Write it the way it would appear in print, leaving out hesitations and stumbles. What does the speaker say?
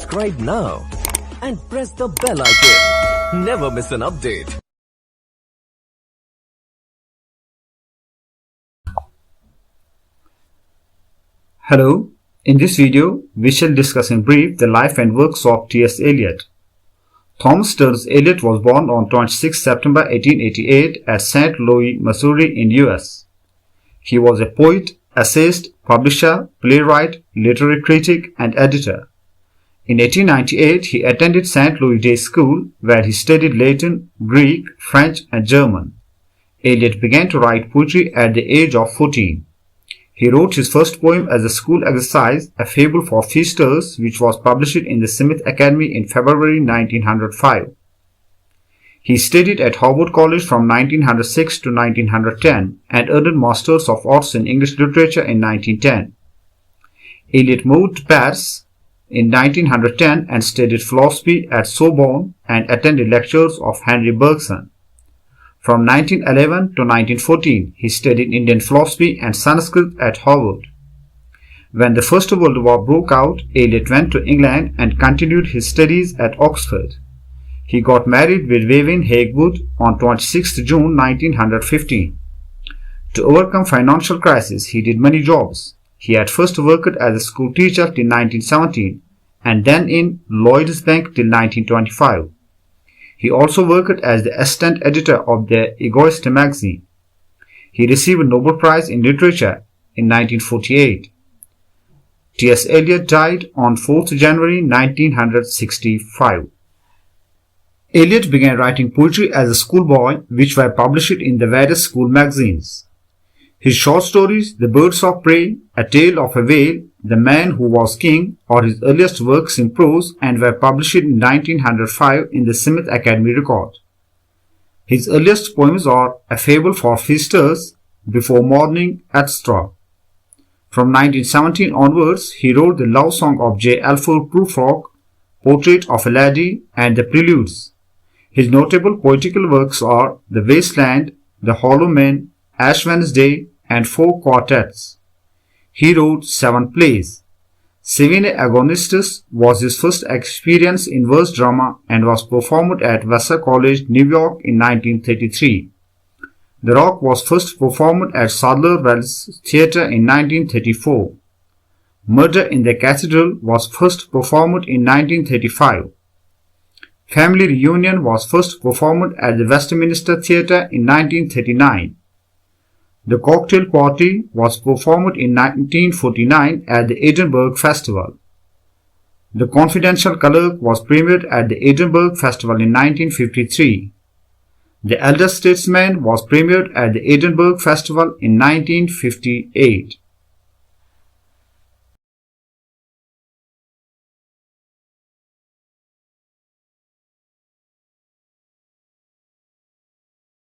subscribe now and press the bell icon. Never miss an update. Hello, in this video we shall discuss in brief the life and works of T.S. Eliot. Thomas Stearns Eliot was born on 26 September 1888 at St. Louis, Missouri in US. He was a poet, essayist, publisher, playwright, literary critic and editor. In 1898 he attended St. Louis Day School where he studied Latin, Greek, French and German. Eliot began to write poetry at the age of 14. He wrote his first poem as a school exercise, A Fable for Feasters, which was published in the Smith Academy in February 1905. He studied at Howard College from 1906 to 1910 and earned Masters of Arts in English Literature in 1910. Eliot moved to Paris in 1910 and studied philosophy at Sorbonne and attended lectures of Henry Bergson. From 1911 to 1914, he studied Indian philosophy and Sanskrit at Harvard. When the First World War broke out, Eliot went to England and continued his studies at Oxford. He got married with Vivian Haigwood on 26 June 1915. To overcome financial crisis, he did many jobs. He at first worked as a school teacher till 1917 and then in Lloyd's Bank till 1925. He also worked as the assistant editor of the Egoist magazine. He received a Nobel Prize in Literature in 1948. T.S. Eliot died on 4th January 1965. Eliot began writing poetry as a schoolboy, which were published in the various school magazines. His short stories, The Birds of Prey, A Tale of a Whale, The Man Who Was King, are his earliest works in prose and were published in 1905 in the Smith Academy Record. His earliest poems are A Fable for Feasters, Before Morning, etc. From 1917 onwards, he wrote the love song of J. Alfred Prufrock, Portrait of a Lady, and the Preludes. His notable poetical works are The Waste Land, The Hollow Men, Ash Wednesday, and 4 quartets. He wrote 7 plays. Savine Agonistes was his first experience in verse drama and was performed at Vassar College, New York in 1933. The Rock was first performed at Sadler Wells Theatre in 1934. Murder in the Cathedral was first performed in 1935. Family Reunion was first performed at the Westminster Theatre in 1939. The Cocktail Party was performed in 1949 at the Edinburgh Festival. The Confidential Clerk was premiered at the Edinburgh Festival in 1953. The Elder Statesman was premiered at the Edinburgh Festival in 1958.